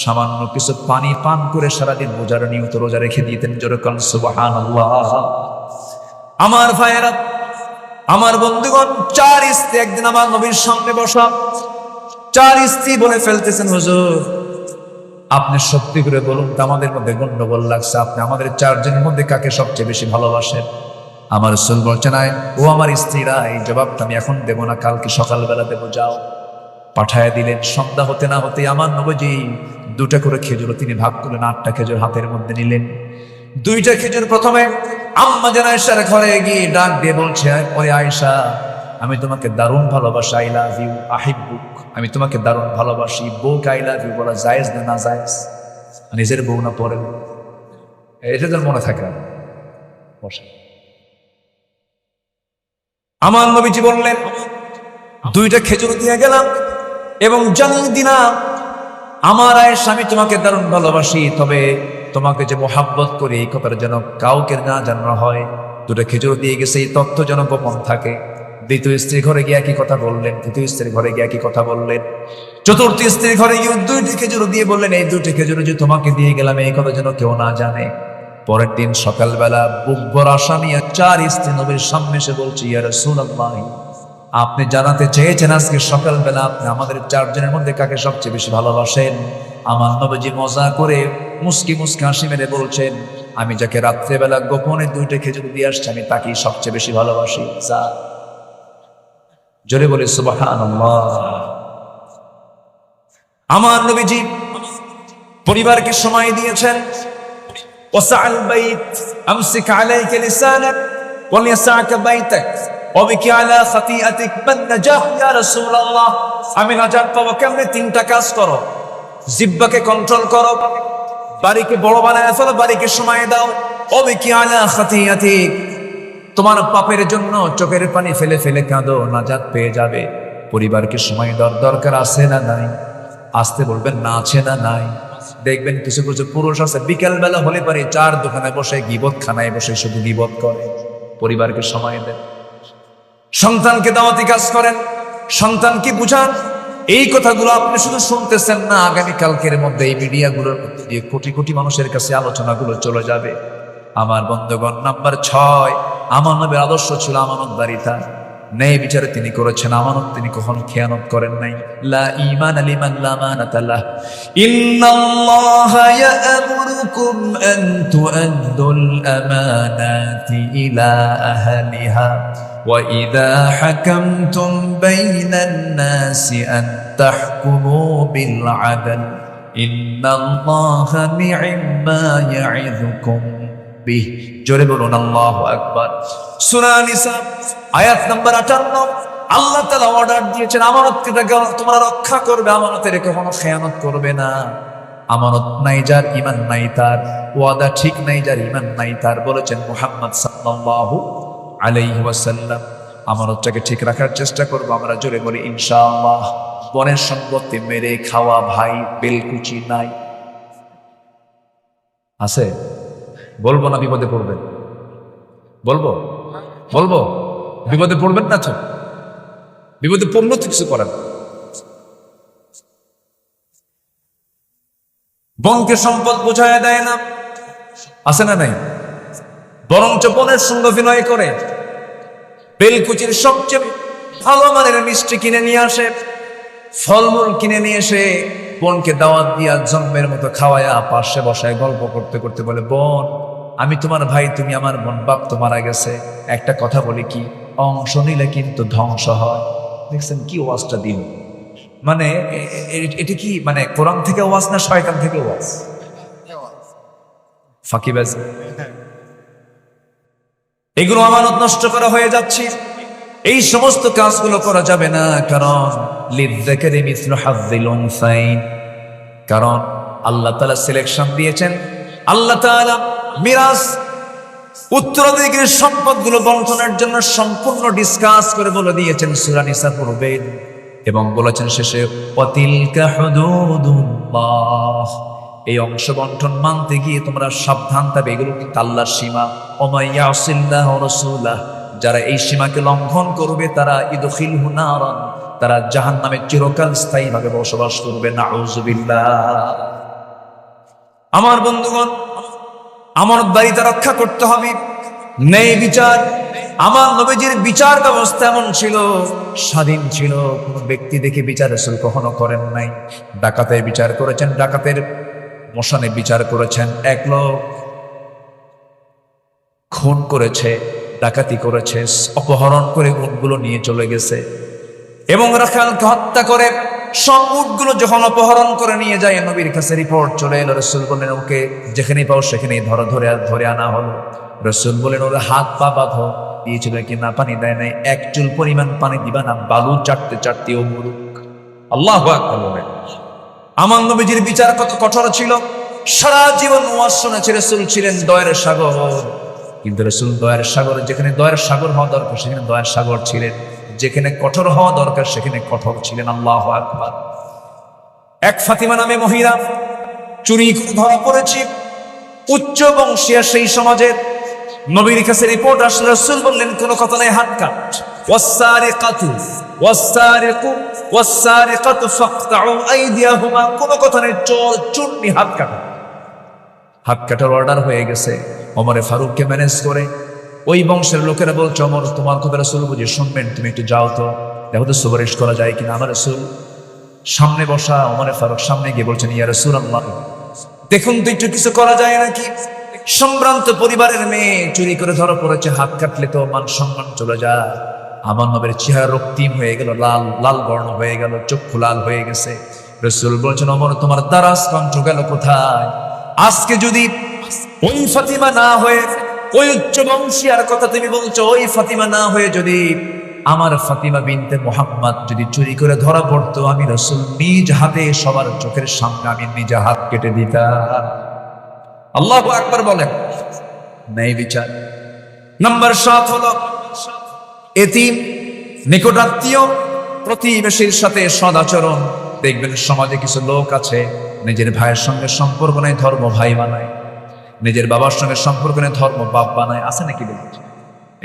সামান্য কিছু পানি পান করে সারাদিন রোজার নিয়ত রোজা রেখে দিতেন। জোরে কান সুবহানাল্লাহ। আমার ভাইয়েরা, আমার বন্ধুগণ, 4 স্ত্রী একদিন আমার নবীর সামনে বসা। 4 স্ত্রী বলে ফেলতেছেন, হুজুর আপনি সত্যি করে বলুন তো, আমাদের মধ্যে গন্ডগোল লাগছে, আপনি আমাদের 4 জনের মধ্যে কাকে সবচেয়ে বেশি ভালোবাসেন? আমার রাসূল বলছেন, ও আমার স্ত্রীরা, এই জবাবটা আমি এখন দেবো না, কালকে সকালবেলা দেবো, যাও। পাঠায় দিলেন। সন্ধ্যা হতে না হতে আমার নবীজি 2টা করে খেজুর তিনি ভাগ করলেন, 8টা খেজুর হাতের মধ্যে নিলেন। 2টা খেজুর প্রথমে আম্মা জান আয়েশার ঘরে গিয়ে ডাক দিয়ে বলছে, ওরে আয়েশা, আমি তোমাকে দারুণ ভালোবাসি, আই লাভ ইউ, আহিব্বুক, আমি তোমাকে দারুণ ভালোবাসি। বউকে আই লাভ ইউ বলা জায়েজ না না জায়েজ? নিজের বউ না পরের? এটা যেন মনে থাকে না। বসে আমার নবীজি বললেন, 2টা খেজুর দিয়ে গেলাম এবং জানিয়ে দিলাম, আমার আয়েশা আমি তোমাকে দারুণ ভালোবাসি, তবে তোমাকে যে মোহাব্বত করি এই কথাটা যেন কাউকে না জানানো হয়। 2টা খেজুর দিয়ে গেছে, এই তথ্য যেন গোপন থাকে। 2য় স্ত্রীর ঘরে গিয়ে একই কথা বললেন, 3য় স্ত্রীর ঘরে গিয়ে একই কথা বললেন, 4র্থ স্ত্রীর ঘরে গিয়ে 2টি খেজুর দিয়ে বললেন, এই 2টি খেজুর যে তোমাকে দিয়ে গেলাম এই কথা যেন কেউ না জানে। পরের দিন সকালবেলা বুক ভরা আশা নিয়ে 4 স্ত্রী নবীর সামনে এসে বলছে, ইয়া রাসূলুল্লাহ, আপনি জানাতে চেয়েছেন আজকে সকালবেলা আপনি আমাদের 4 জনের মধ্যে কাকে সবচেয়ে বেশি ভালোবাসেন। আমার নবীজি মজা করে মুস্কি মুস্কি হাসি মেরে বলছেন, আমি যাকে রাত্রেবেলা গোপনে 2টা খেজুর দিয়ে আসছি আমি তাকেই সবচেয়ে বেশি ভালোবাসি। জোরে বলে সুবহানাল্লাহ। আমার নবীজি পরিবারকে সময় দিয়েছেন। ওয়াসাল বাইত আমসিক আলাইকা লিসানাক ওয়ালিয়াসাকা বাইতাক ওয়াবিকি আলা খাতিআতিক মান নাজাহ ইয়া রাসূলুল্লাহ। আমি নাজাত পাবো কেমনে? 3টা কাজ করো। জিহ্বাকে কন্ট্রোল করো, বাড়িকে বড় বানায় ফেলো, বাড়িকে সময় দাও। ওয়াবিকি আলা খাতিআতিক, তোমার পাপের জন্য চোখের পানি ফেলে ফেলে কাঁদো, নাজাত পেয়ে যাবে। পরিবারকে সময় দেওয়ার দরকার আছে না নাই? আসতে বলবেন না আছে না নাই? দেখবেন কিছু কিছু পুরুষ আছে বিকেল বেলা হলে পারে 4 দোকানে বসে গীবত খানায় বসে শুধু গীবত করে। পরিবারকে সময় দেন, সন্তানকে দাওয়াতি কাজ করেন, সন্তানকে বুঝান। এই কথাগুলো আপনি শুধু শুনতেছেন না, আগামী কালকের মধ্যে এই মিডিয়াগুলোর মধ্যে দিয়ে কোটি কোটি মানুষের কাছে আলোচনাগুলো চলে যাবে। আমার বন্ধুগণ, নাম্বার 6, আমার নবীর আদর্শ ছিল আমানতদারিতা। ন্যায় বিচারে তিনি করেছেন, আমানত তিনি কখনো খেয়ানত করেন নাই। লা ঈমান লিমান লা আমানাতা লাহ। ইন্নাল্লাহা ইয়া'মুরুকুম আন তু'আদ্দুল আমানাতি ইলা আহলিহা ওয়া ইযা হাকামতুম বাইনান নাসি আন তাহকুমু বিল আদল ইন্নাল্লাহা নি'মা ইয়া'iযুকুম বিহ। জোরে বলুন আল্লাহু আকবার। সূরা নিসা আয়াত নাম্বার 58। আল্লাহ তাআলা অর্ডার দিয়েছেন আমানতকে তোমরা রক্ষা করবে, আমানতের কখনো খেয়ানত করবে না। আমানত নাই যার ঈমান নাই তার, ওয়াদা ঠিক নাই যার ঈমান নাই তার, বলেছেন মুহাম্মদ সাল্লাল্লাহু আলাইহি ওয়াসাল্লাম। আমানতটাকে ঠিক রাখার চেষ্টা করব আমরা, জোরে বলি ইনশাআল্লাহ। বনের সম্পত্তি মেরে খাওয়া ভাই বেলকুচি নাই আছে? বলবো না বিপদে পড়বেন? বলবো বলবো বিপদে পড়বেন না তো? বিপদে পড়লো তো কিছু করেন। বনকে সম্পদ বোঝায় দেয় না, আছে না নাই? বরঞ্চ বনের সঙ্গে অভিনয় করে বেলকুচির সবচেয়ে ভালো মানের মিষ্টি কিনে নিয়ে আসে, ফলমূল কিনে নিয়ে এসে বোনকে দাওয়াত দিয়া জন্মের মতো খাওয়ায়া পাশে বসায় গল্প করতে করতে বলে, বোন আমি তোমার ভাই, তুমি আমার বোন, বাপ তো মারা গেছে, একটা কথা বলি কি, অংশ নিলে কিন্তু ধ্বংস হয়। দেখছেন কি ওয়াজটা দিন, মানে এটা কি মানে কোরআন থেকে ওয়াজ না শয়তান থেকে ওয়াজ? ফাঁকিবাজ। এগুলো আমানত নষ্ট করা হয়ে যাচ্ছে। এই সমস্ত কাজগুলো করা যাবে না, কারণ লিযযাকারি মিসলু হাযযিল উনসাইন, কারণ আল্লাহ তাআলা সিলেকশন দিয়েছেন। আল্লাহ তাআলা মিরাস উত্তরাধিকারীর সম্পদগুলো বন্টনের জন্য সম্পূর্ণ ডিসকাস করে বলে দিয়েছেন সূরা নিসা পূর্বে, এবং বলেছেন শেষে ওয়াতিলকা হুদুদুল্লাহ। এই অংশ বন্টন মানতে গিয়ে তোমরা সাবধান থাকবে, এগুলো কিন্তু আল্লাহর সীমা। ওয়া ইয়াসিল্লাহ ওয়া রাসূলাহ, যারা এই সীমাকে লঙ্ঘন করবে তারা ইদখিলহু নারান, তারা জাহান্নামে চিরকাল স্থায়ীভাবে বসবাস করবে। নাউযুবিল্লাহ। আমার বন্ধুগণ, আমানতদারিতা রক্ষা করতে হবে। ন্যায় বিচার, আমার নবীজির বিচার ব্যবস্থা এমন ছিল, স্বাধীন ছিল, কোন ব্যক্তি দেখে বিচার রাসূল কখনো করেন নাই। ডাকাতের বিচার করেছেন, ডাকাতের মশানে বিচার করেছেন। এক লোক খুন করেছে, ডাকাতি করেছে, অপহরণ করে উটগুলো নিয়ে চলে গেছে, এবং রাখালকে হত্যা করে সব উটগুলো যখন অপহরণ করে নিয়ে যায়, নবীর কাছে রিপোর্ট চলে এলো। রাসূল বললেন ওকে যেখানেই পাও সেখানেই ধরে আনা হলো। রাসূল বললেন ওরা হাত পা বাঁধো। দিয়েছিল কি না? পানি দেয় নাই, এক চুল পরিমাণ পানি দিবা না, বালু চাটতে চাটতে ও মরুক। আল্লাহু আকবার। আমার নবীজির বিচার কত কঠোর ছিল। সারা জীবন ওয়াজ শুনেছে, রাসূল ছিলেন দয়ার সাগর, কিন্তু রাসূল দয়ার সাগর, যেখানে দয়ার সাগর হওয়া দরকার সেখানে দয়ার সাগর ছিলেন, যেখানে কঠোর হওয়া দরকার সেখানে কঠোর ছিলেন। আল্লাহু আকবার। এক ফাতিমা নামে মহিলা চুরি করে ধরা পড়েছে, উচ্চ বংশীয় সেই সমাজের। নবীর কাছে রিপোর্ট আসলে রাসূল বললেন কোনো কথা নাই, হাত কাট। ওয়াসসারিকু ফাকতাউ আইদিয়াহুমা, কোনো কথা নেই, চোর চুন্নি হাত কাটা। হাত কাটার অর্ডার হয়ে গেছে। ওমরে ফারুককে ম্যানেজ করে ওই বংশের লোকেরা বলছে, ওমর তোমার কথা রাসূল বুঝে শুনবেন, তুমি একটু যাও তো, দেখো তো সুপারিশ করা যায় কিনা। আমার রাসূল সামনে বসা, ওমরে ফারুক সামনে গিয়ে বলছেন, ইয়া রাসূলুল্লাহ দেখুন তো একটু কিছু করা যায় নাকি। সম্ভ্রান্ত পরিবারের মেয়ে চুরি করে ধরা পড়েছে, হাত কাটলে তো মান সম্মান চলে যায়। আমার নবীর চেহারা রক্তিম হয়ে গেল, লাল লাল বর্ণ হয়ে গেল, চক্ষু লাল হয়ে গেছে। রাসূল বলছেন, ওমর তোমার দারাজ কণ্ঠ গেল কোথায়? আজকে যদি ওই ফাতিমা না হয়ে, ওই উচ্চ বংশীয়ার কথা তুমি বলছো, ওই ফাতিমা না হয়ে যদি আমার ফাতিমা বিনতে মুহাম্মদ যদি চুরি করে ধরা পড়তো, আমি রাসূল নিজ হাতে সবার চোখের সামনে আমি নিজে হাত কেটে দিতাম। আল্লাহু আকবার বলেন। ন্যায় বিচার। নাম্বার 7 হলো এতিম, নিকটাত্মীয়, প্রতিবেশীর সাথে সদাচরণ। দেখবেন সমাজে কিছু লোক আছে নিজের ভাইয়ের সঙ্গে সম্পর্ক নেই, ধর্ম ভাই বানায়, নিজের বাবার সঙ্গে সম্পর্ক নেই, ধর্ম বাপ বানায়। আছে নাকি বলুন?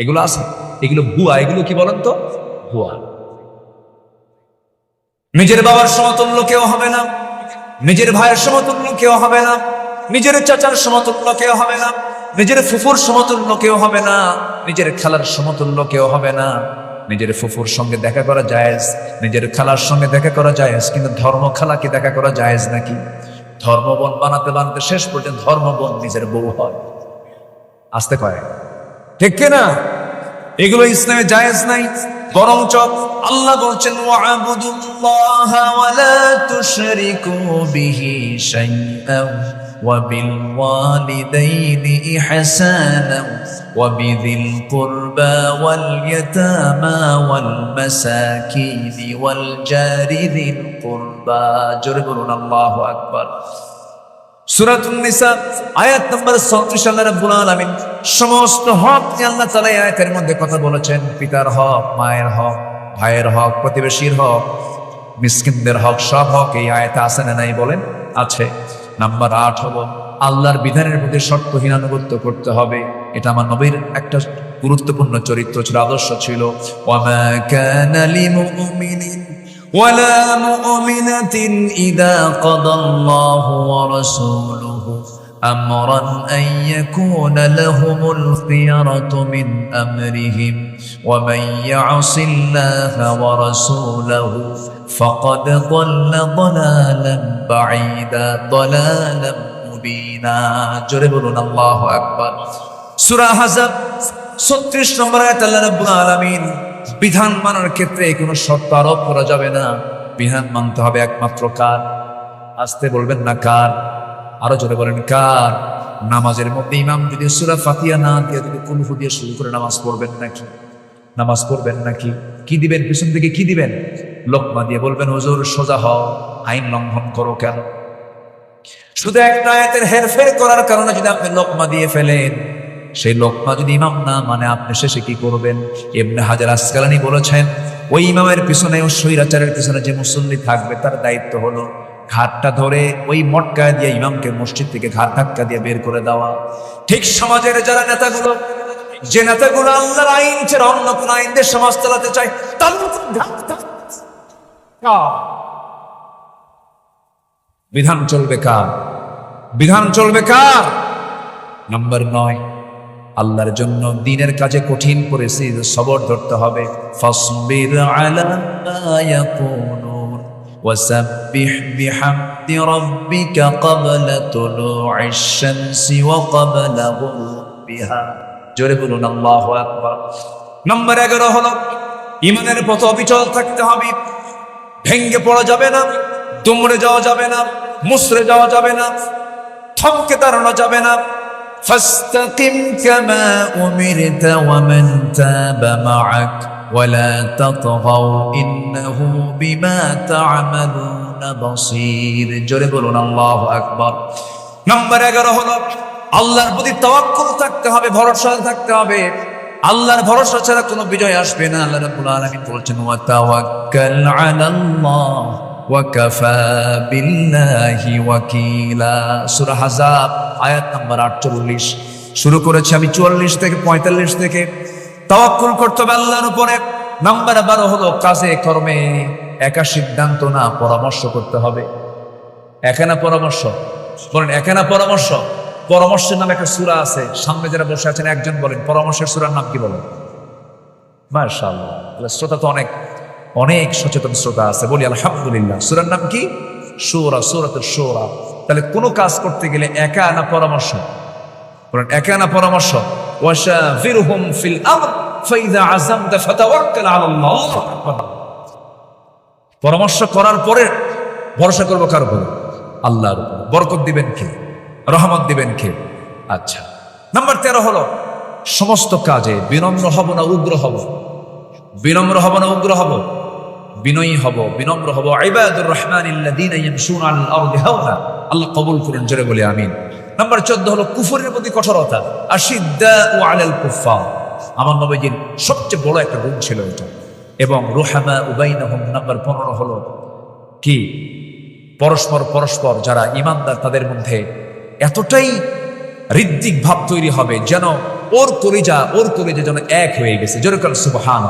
এগুলো আছে, এগুলো ভুয়া। এগুলো কি বলেন তো? ভুয়া। নিজের বাবার সমতুল্য কেউ হবে না, নিজের ভাইয়ের সমতুল্য কেউ হবে না, নিজের চাচার সমতুল্য কেউ হবে না, নিজের ফুফুর সমতুল্য কেউ হবে না, নিজের খালার সমতুল্য কেউ হবে না। নিজের ফুফুর সঙ্গে দেখা করা জায়েজ, নিজের খালার সঙ্গে দেখা করা জায়েজ, কিন্তু ধর্ম খালাকে দেখা করা জায়েজ নাকি? ধর্মবোন বানাতে বানাতে শেষ পর্যন্ত ধর্মবোন নিজের বউ হয়। আসতে পারে, ঠিক কিনা? এগুলো ইসলামে জায়েজ নাই। বরঞ্চ আল্লাহ বলছেন ওয়া'বুদুল্লাহা ওয়া লা তুশরিকু বিহি শাইআন ওয়া বিল ওয়ালিদাইনি ইহসানান ওয়া বিযিল কুরবা ওয়াল ইয়াতামা ওয়াল মাসাকিনি ওয়াল জারি যিল কুরবা। জোরে বলুন আল্লাহু আকবার। সূরাতুন নিসা আয়াত নম্বর 36 আল্লাহ রাব্বুল আলামিন সমস্ত হক নিয়ে আল্লাহ তাআলা এই আয়াতের মধ্যে কথা বলেছেন। পিতার হক, মায়ের হক, ভাইয়ের হক, প্রতিবেশীর হক, মিসকিনদের হক, সব হক এই আয়াতে আছে না নাই বলেন? আছে। নাম্বার 8 হলো আল্লাহর বিধানের প্রতি শর্তহীন আনুগত্য করতে হবে। এটা আমার নবীর একটা গুরুত্বপূর্ণ চরিত্র ছিল, আদর্শ ছিল। ওয়ামা কানা লিমুমিনিন ولا مؤمنة إذا قضى الله ورسوله أمرا أن يكون لهم الخيرة من أمرهم ومن يعص الله ورسوله فقد ضل ضلالا بعيدا ضلالا مبينا। জোরে বলুন আল্লাহু আকবার। সূরা আহজাব 36 নম্বর আয়াত আল্লাহ রাব্বুল আলামিন বিধান মানার ক্ষেত্রে কোনো শর্ত আরোপ করা যাবে না। বিধান মানতে হবে একমাত্র কার? আসতে বলবেন না কার? আরো জোরে বলেন কার? নামাজের মধ্যে ইমাম যদি সূরা ফাতিহা না দিয়ে যদি কুলহু দিয়ে শুরু করে নামাজ পড়বেন নাকি? নামাজ পড়বেন নাকি? কি দিবেন? পিছন থেকে কি দিবেন? লোকমা দিয়ে বলবেন হুজুর সোজা হও, আইন লঙ্ঘন করো কেন? শুধু একটা আয়াতের হেরফের করার কারণে যদি আপনি লোকমা দিয়ে ফেলেন, সেই লোকমা যদি ইমাম না মানে আপনি শেষে কি করবেন? ইবনে হাজার আসকালানী বলেছেন ওই ইমামের পিছনে, ওই স্বৈরাচারের পিছনে যে মুসল্লি থাকবে তার দায়িত্ব হলো ঘাটটা ধরে ওই মটকা দিয়ে ইমামকে মসজিদ থেকে ঘাট ধাক্কা দিয়ে বের করে দেওয়া। ঠিক সমাজের যারা নেতাগুলো, যে নেতাগুলো আল্লাহর আইন ছেড়ে অন্য কোন আইন দিয়ে সমাজ চালাতে চায়, বিধান চলবে কার? বিধান চলবে কার? নাম্বার 9, আল্লাহর জন্য দ্বীনের কাজে কঠিন পরিস্থিতি সবর ধরতে হবে। ফাসবির আলা মা ইয়াকুলুন ওয়াসাব্বিহ বিহামদি রাব্বিকা ক্বাবলা তুলুইশ শামসি ওয়া ক্বাবলা গুরুবিহা। জোরে বলুন আল্লাহু আকবার। নাম্বার 11 হলো ঈমানের পথে অবিচল থাকতে হবে। ভেঙ্গে পড়া যাবে না, দুমড়ে যাওয়া যাবে না, মুসরে যাওয়া যাবে না, থমকে দাঁড়ানো যাবে না। فاستقم كما أمرت ومن تاب معك ولا تطغوا إنه بما تعملون بصير। জোরে বলুন আল্লাহু আকবার। নাম্বার 11 হলো আল্লাহর প্রতি তাওয়াক্কুল থাকতে হবে, ভরসা থাকতে হবে। আল্লাহর ভরসা ছাড়া কোনো বিজয় আসবে না। আল্লাহ রাব্বুল আলামিন বলেছেন ওয়া তাওয়াক্কাল আলাল্লাহ ওয়াকাফা বিল্লাহি ওয়াকিলা। সূরা আহজাব আয়াত নাম্বার 48। শুরু করেছি আমি 44 থেকে 45 থেকে। তাওয়াক্কুল করতে হবে আল্লাহর উপরে। নাম্বার 12 হলো কাজে কর্মে একা সিদ্ধান্ত না, পরামর্শ করতে হবে। একা না পরামর্শ? বলেন একা না পরামর্শ? পরামর্শের নামে একটা সূরা আছে, সামনে যারা বসে আছেন একজন বলেন পরামর্শের সূরার নাম কি বলেন? মাশাআল্লাহ, শ্রোতা তো অনেক অনেক সচেতন শ্রোতা আছে, বলি আলহামদুলিল্লাহ। সূরার নাম কি? সূরা, সূরাতুশ সূরা। তাহলে কোনো কাজ করতে গেলে একা না পরামর্শ? বলেন একা না পরামর্শ? ওয়াশাফিরহুম ফিল আমর ফাইযা আযামতা ফাতাওয়াক্কাল আলাল্লাহ। পরামর্শ করার পরে ভরসা করব কার উপর? আল্লাহর উপর। বরকত দিবেন কে? রহমত দিবেন কে? আচ্ছা, নাম্বার 13 হলো সমস্ত কাজে বিনম্র হব না উগ্র হব? বিনম্র হব না উগ্র হব? বিনয়ী হব, বিনম্র হব। ইবাদুর রহমানিল্লাযীনা ইয়ামশুনা আলাল আরদি হাওনা। আল্লাহ কবুল করুন, জোরে বলি আমিন। নাম্বার 14 হলো কুফরের প্রতি কঠোরতা। আশিদ্দাউ আলাল কুফফার। আমার নবীজির সবচেয়ে বড় একটা গুণ ছিল এটা। এবং রুহামা বাইনাহুম। নাম্বার 15 হলো কি? পরস্পর যারা ঈমানদার তাদের মধ্যে এতটাই হৃদ্যিক ভাব তৈরি হবে যেন ওর কলিজা যেন এক হয়ে গেছে। জোরে বলেন সুবহানাল্লাহ।